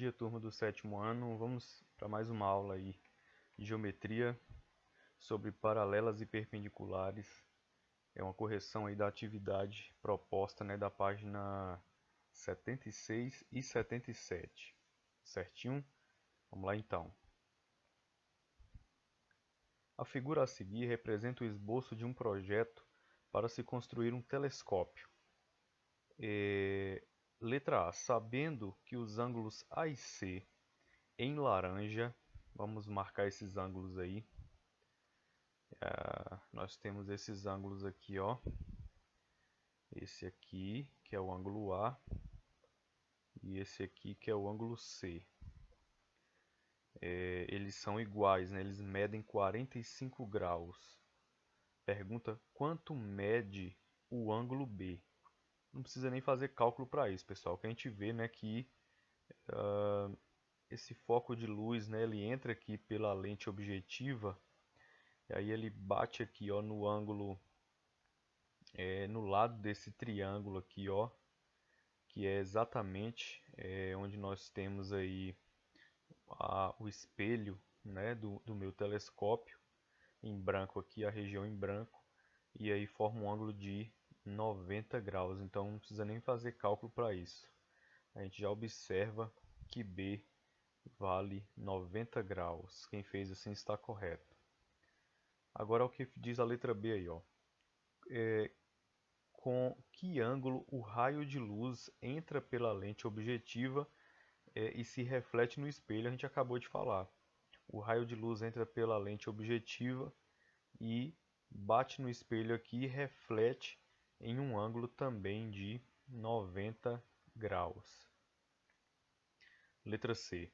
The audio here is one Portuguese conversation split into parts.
dia, turma do sétimo ano. Vamos para mais uma aula aí de geometria sobre paralelas e perpendiculares. É uma correção aí da atividade proposta, né, da página 76 e 77. Certinho? Vamos lá então. A figura a seguir representa o esboço de um projeto para se construir um telescópio. Letra A. Sabendo que os ângulos A e C em laranja, vamos marcar esses ângulos aí. Nós temos esses ângulos aqui, ó. Esse aqui, que é o ângulo A, e esse aqui, que é o ângulo C. Eles são iguais, né? Eles medem 45 graus. Pergunta quanto mede o ângulo B. Não precisa nem fazer cálculo para isso, pessoal. Que a gente vê, né, que esse foco de luz, né, ele entra aqui pela lente objetiva, e aí ele bate aqui, ó, no ângulo, no lado desse triângulo aqui, ó, que é exatamente onde nós temos aí o espelho, né, do meu telescópio, em branco aqui, a região em branco, e aí forma um ângulo de 90 graus, então não precisa nem fazer cálculo para isso. A gente já observa que B vale 90 graus. Quem fez assim está correto. Agora o que diz a letra B aí, ó. Com que ângulo o raio de luz entra pela lente objetiva e se reflete no espelho? A gente acabou de falar. O raio de luz entra pela lente objetiva e bate no espelho aqui e reflete em um ângulo também de 90 graus. Letra C.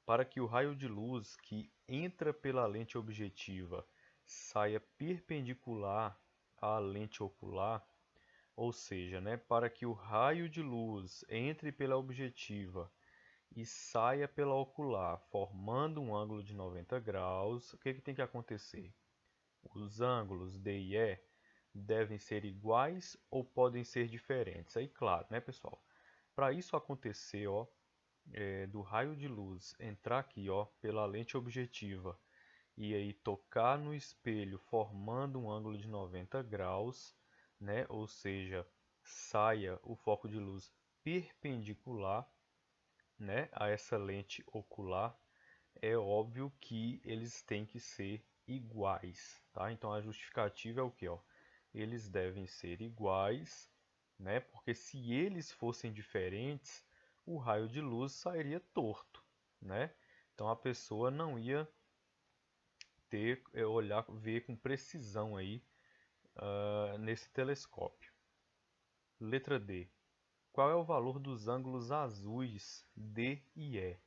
Para que o raio de luz que entra pela lente objetiva saia perpendicular à lente ocular, ou seja, né, para que o raio de luz entre pela objetiva e saia pela ocular, formando um ângulo de 90 graus, o que tem que acontecer? Os ângulos D e E devem ser iguais ou podem ser diferentes? Aí, claro, né, pessoal? Para isso acontecer, ó, do raio de luz entrar aqui, ó, pela lente objetiva e aí tocar no espelho formando um ângulo de 90 graus, né? Ou seja, saia o foco de luz perpendicular, né, a essa lente ocular, é óbvio que eles têm que ser iguais, tá? Então a justificativa é o que, ó? Eles devem ser iguais, né? Porque se eles fossem diferentes, o raio de luz sairia torto, né? Então a pessoa não ia ver com precisão aí nesse telescópio. Letra D. Qual é o valor dos ângulos azuis D e E?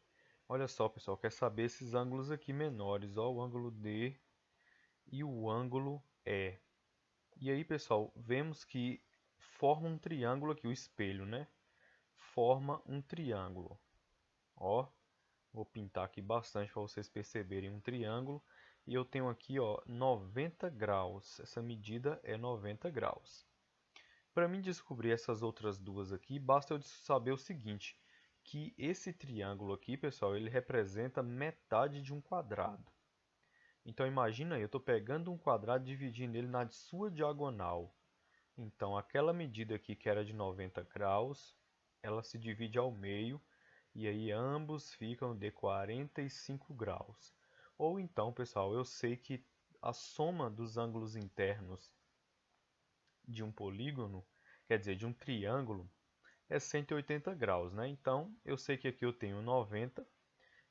Olha só, pessoal, quer saber esses ângulos aqui menores, ó, o ângulo D e o ângulo E. E aí, pessoal, vemos que forma um triângulo aqui, o espelho, né? Forma um triângulo. Ó, vou pintar aqui bastante para vocês perceberem um triângulo. E eu tenho aqui, ó, 90 graus. Essa medida é 90 graus. Para mim descobrir essas outras duas aqui, basta eu saber o seguinte, que esse triângulo aqui, pessoal, ele representa metade de um quadrado. Então imagina aí, eu estou pegando um quadrado e dividindo ele na sua diagonal. Então aquela medida aqui que era de 90 graus, ela se divide ao meio e aí ambos ficam de 45 graus. Ou então, pessoal, eu sei que a soma dos ângulos internos de um polígono, quer dizer, de um triângulo, é 180 graus, né? Então, eu sei que aqui eu tenho 90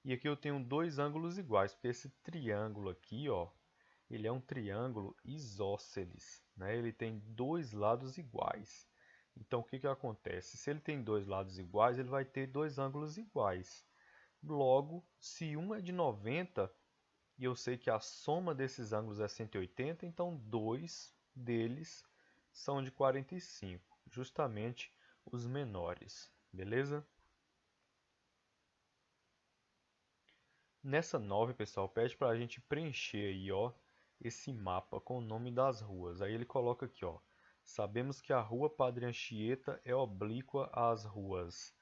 e aqui eu tenho dois ângulos iguais, porque esse triângulo aqui, ó, ele é um triângulo isósceles, né? Ele tem dois lados iguais. Então, o que que acontece? Se ele tem dois lados iguais, ele vai ter dois ângulos iguais. Logo, se um é de 90 e eu sei que a soma desses ângulos é 180, então dois deles são de 45, justamente os menores, beleza? Nessa 9, pessoal, pede para a gente preencher aí, ó, esse mapa com o nome das ruas. Aí ele coloca aqui, ó, sabemos que a rua Padre Anchieta é oblíqua às ruas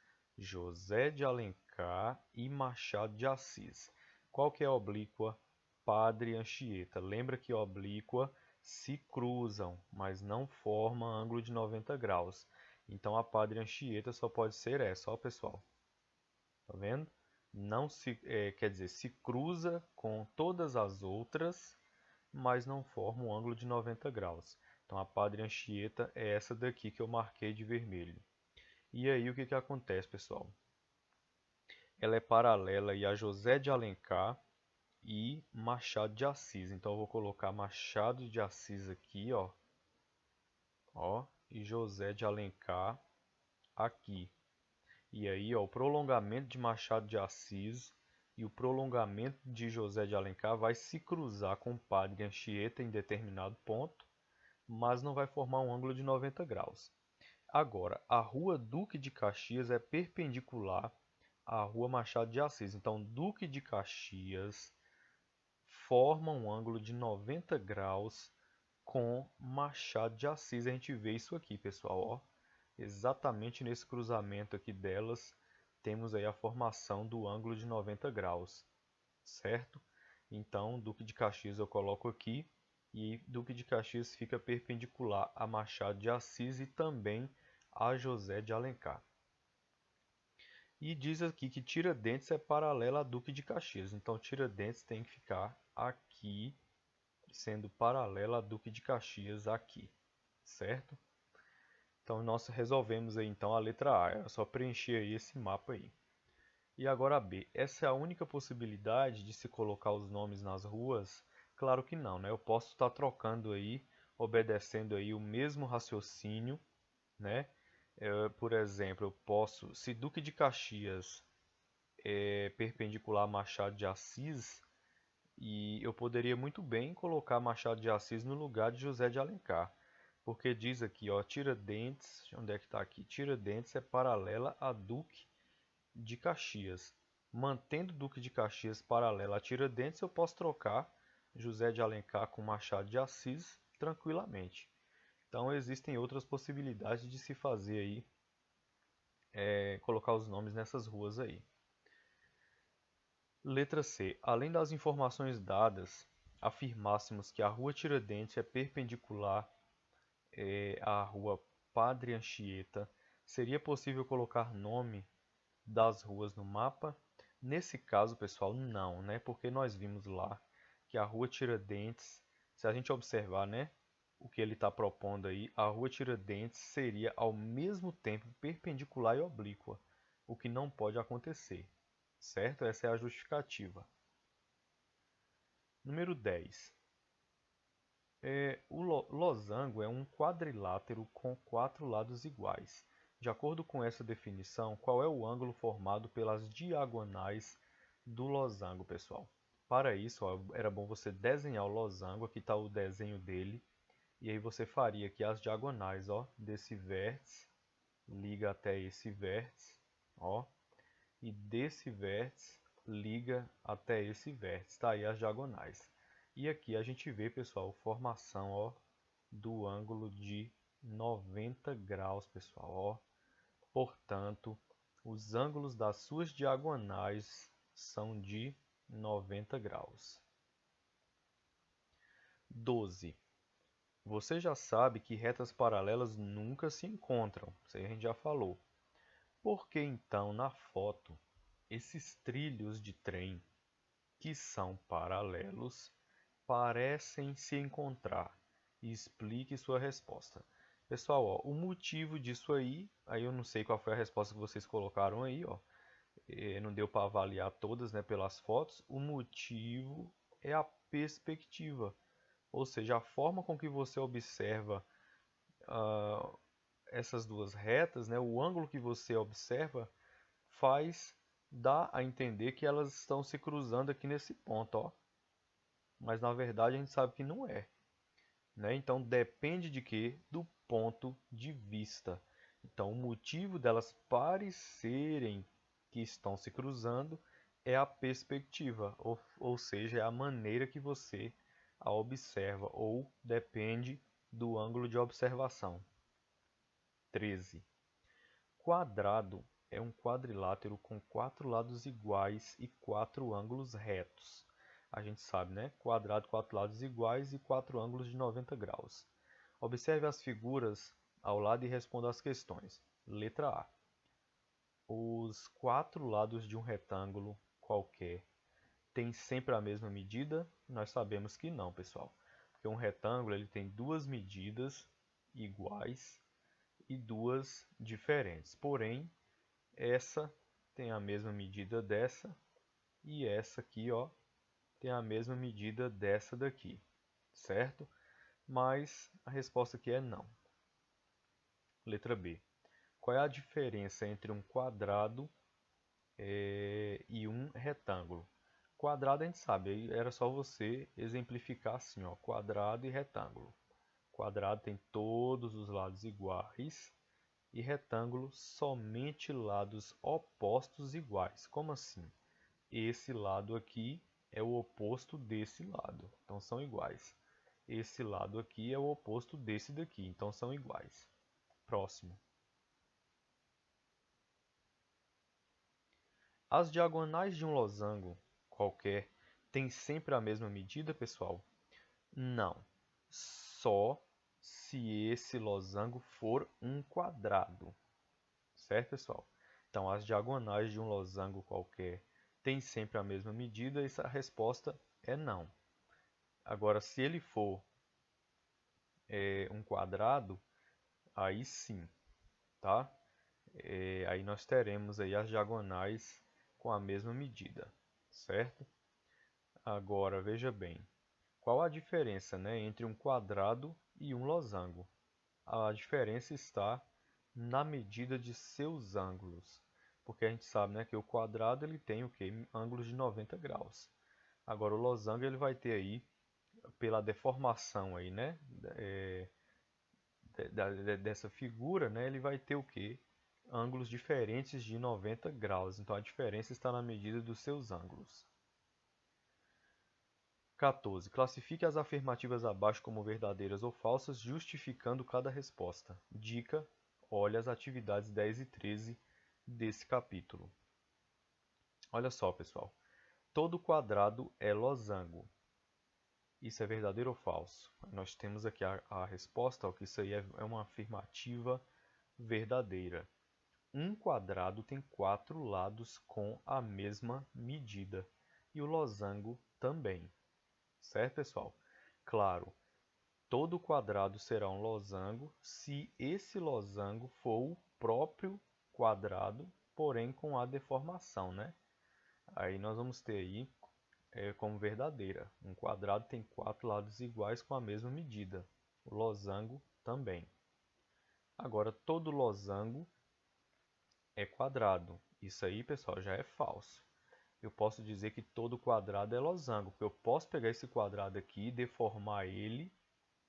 José de Alencar e Machado de Assis. Qual que é a oblíqua? Padre Anchieta. Lembra que oblíqua se cruzam, mas não formam ângulo de 90 graus. Então a Padre Anchieta só pode ser essa, ó pessoal. Tá vendo? Não se, quer dizer, se cruza com todas as outras, mas não forma um ângulo de 90 graus. Então a Padre Anchieta é essa daqui que eu marquei de vermelho. E aí o que que acontece, pessoal? Ela é paralela aí a José de Alencar e Machado de Assis. Então eu vou colocar Machado de Assis aqui, ó, e José de Alencar aqui. E aí, ó, o prolongamento de Machado de Assis e o prolongamento de José de Alencar vai se cruzar com o Padre Anchieta em determinado ponto, mas não vai formar um ângulo de 90 graus. Agora, a Rua Duque de Caxias é perpendicular à Rua Machado de Assis. Então, Duque de Caxias forma um ângulo de 90 graus com Machado de Assis. A gente vê isso aqui, pessoal, ó. Exatamente nesse cruzamento aqui delas, temos aí a formação do ângulo de 90 graus, certo? Então, Duque de Caxias eu coloco aqui, e Duque de Caxias fica perpendicular a Machado de Assis e também a José de Alencar. E diz aqui que Tiradentes é paralela a Duque de Caxias. Então, Tiradentes tem que ficar aqui, sendo paralela a Duque de Caxias aqui, certo? Então, nós resolvemos aí então a letra A. É só preencher aí esse mapa aí. E agora a B. Essa é a única possibilidade de se colocar os nomes nas ruas? Claro que não, né? Eu posso estar trocando aí, obedecendo aí o mesmo raciocínio, né? Por exemplo, eu posso, se Duque de Caxias é perpendicular a Machado de Assis, e eu poderia muito bem colocar Machado de Assis no lugar de José de Alencar. Porque diz aqui, ó, Tiradentes, onde é que está aqui? Tiradentes é paralela a Duque de Caxias. Mantendo Duque de Caxias paralela a Tiradentes, eu posso trocar José de Alencar com Machado de Assis tranquilamente. Então existem outras possibilidades de se fazer aí, colocar os nomes nessas ruas aí. Letra C. Além das informações dadas, afirmássemos que a Rua Tiradentes é perpendicular à Rua Padre Anchieta, seria possível colocar nome das ruas no mapa? Nesse caso, pessoal, não, né? Porque nós vimos lá que a Rua Tiradentes, se a gente observar, né, o que ele está propondo aí, a Rua Tiradentes seria ao mesmo tempo perpendicular e oblíqua, o que não pode acontecer, certo? Essa é a justificativa. Número 10. O losango é um quadrilátero com 4 lados iguais. De acordo com essa definição, qual é o ângulo formado pelas diagonais do losango, pessoal? Para isso, ó, era bom você desenhar o losango, aqui está o desenho dele, e aí você faria aqui as diagonais, ó, desse vértice, liga até esse vértice, ó, e desse vértice liga até esse vértice, tá aí as diagonais. E aqui a gente vê, pessoal, formação, ó, do ângulo de 90 graus, pessoal, ó. Portanto, os ângulos das suas diagonais são de 90 graus. 12. Você já sabe que retas paralelas nunca se encontram, isso aí a gente já falou. Por que então na foto esses trilhos de trem que são paralelos parecem se encontrar? Explique sua resposta. Pessoal, ó, o motivo disso aí eu não sei qual foi a resposta que vocês colocaram aí, ó. Não deu para avaliar todas, né, pelas fotos. O motivo é a perspectiva, ou seja, a forma com que você observa essas duas retas, né, o ângulo que você observa faz dar a entender que elas estão se cruzando aqui nesse ponto, ó. Mas na verdade a gente sabe que não é, né? Então depende de quê? Do ponto de vista. Então o motivo delas parecerem que estão se cruzando é a perspectiva, ou seja, é a maneira que você a observa, ou depende do ângulo de observação. 13. Quadrado é um quadrilátero com 4 lados iguais e 4 ângulos retos. A gente sabe, né? Quadrado, 4 lados iguais e 4 ângulos de 90 graus. Observe as figuras ao lado e responda as questões. Letra A. Os 4 lados de um retângulo qualquer têm sempre a mesma medida? Nós sabemos que não, pessoal. Porque um retângulo ele tem duas medidas iguais e duas diferentes. Porém, essa tem a mesma medida dessa e essa aqui, ó, tem a mesma medida dessa daqui, certo? Mas a resposta aqui é não. Letra B. Qual é a diferença entre um quadrado e um retângulo? Quadrado a gente sabe, aí era só você exemplificar assim, ó, quadrado e retângulo. Quadrado tem todos os lados iguais e retângulo somente lados opostos iguais. Como assim? Esse lado aqui é o oposto desse lado, então são iguais. Esse lado aqui é o oposto desse daqui, então são iguais. Próximo. As diagonais de um losango qualquer têm sempre a mesma medida, pessoal? Não. Só se esse losango for um quadrado. Certo, pessoal? Então, as diagonais de um losango qualquer têm sempre a mesma medida e a resposta é não. Agora, se ele for um quadrado, aí sim, tá? Aí nós teremos aí as diagonais com a mesma medida, certo? Agora, veja bem, qual a diferença, né, entre um quadrado e um losango? A diferença está na medida de seus ângulos, porque a gente sabe, né, que o quadrado ele tem o quê? Ângulos de 90 graus. Agora o losango ele vai ter aí, pela deformação aí, né, dessa figura, né, ele vai ter o quê? Ângulos diferentes de 90 graus. Então a diferença está na medida dos seus ângulos. 14. Classifique as afirmativas abaixo como verdadeiras ou falsas, justificando cada resposta. Dica: olhe as atividades 10 e 13 desse capítulo. Olha só, pessoal. Todo quadrado é losango. Isso é verdadeiro ou falso? Nós temos aqui a resposta, ó, que isso aí é uma afirmativa verdadeira. Um quadrado tem 4 lados com a mesma medida. E o losango também. Certo, pessoal? Claro, todo quadrado será um losango se esse losango for o próprio quadrado, porém com a deformação, né? Aí nós vamos ter aí como verdadeira. Um quadrado tem 4 lados iguais com a mesma medida. O losango também. Agora, todo losango é quadrado. Isso aí, pessoal, já é falso. Eu posso dizer que todo quadrado é losango, porque eu posso pegar esse quadrado aqui, deformar ele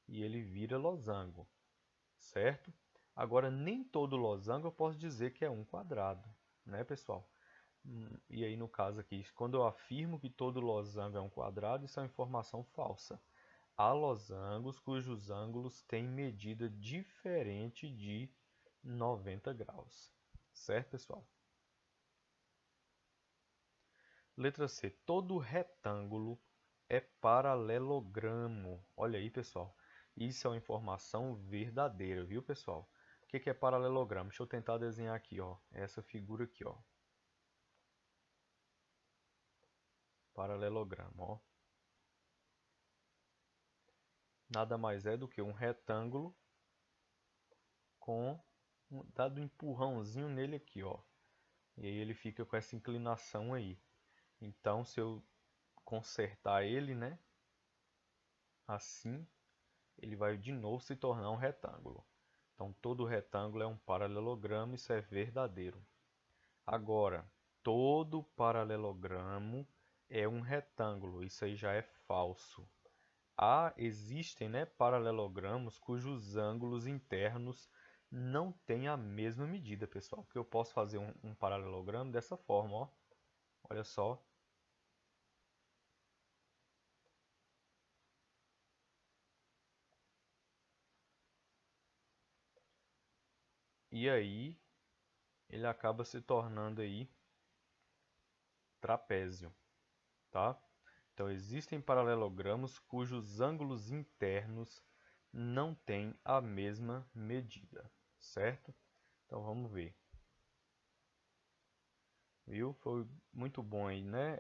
e ele vira losango, certo? Agora, nem todo losango eu posso dizer que é um quadrado, né, pessoal? E aí, no caso aqui, quando eu afirmo que todo losango é um quadrado, isso é uma informação falsa. Há losangos cujos ângulos têm medida diferente de 90 graus, certo, pessoal? Letra C. Todo retângulo é paralelogramo. Olha aí, pessoal. Isso é uma informação verdadeira, viu, pessoal? O que é paralelogramo? Deixa eu tentar desenhar aqui, ó. Essa figura aqui, ó. Paralelogramo, ó. Nada mais é do que um retângulo com dado um empurrãozinho nele aqui, ó. E aí ele fica com essa inclinação aí. Então, se eu consertar ele, né? Assim, ele vai de novo se tornar um retângulo. Então, todo retângulo é um paralelogramo, isso é verdadeiro. Agora, todo paralelogramo é um retângulo, isso aí já é falso. Existem, né, paralelogramos cujos ângulos internos não têm a mesma medida, pessoal. Porque eu posso fazer um paralelogramo dessa forma, ó. Olha só. E aí, ele acaba se tornando aí trapézio, tá? Então existem paralelogramos cujos ângulos internos não têm a mesma medida, certo? Então vamos ver. Viu? Foi muito bom aí, né?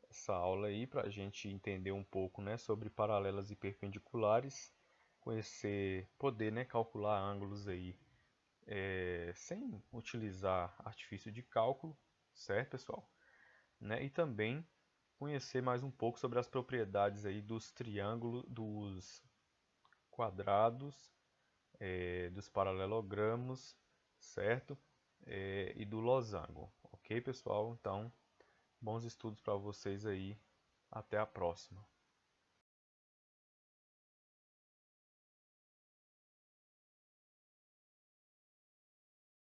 Essa aula aí para a gente entender um pouco, né, sobre paralelas e perpendiculares, conhecer, poder, né, calcular ângulos aí sem utilizar artifício de cálculo, certo, pessoal? Né? E também conhecer mais um pouco sobre as propriedades aí dos triângulos, dos quadrados, dos paralelogramos, certo? E do losango, ok, pessoal? Então, bons estudos para vocês aí. Até a próxima.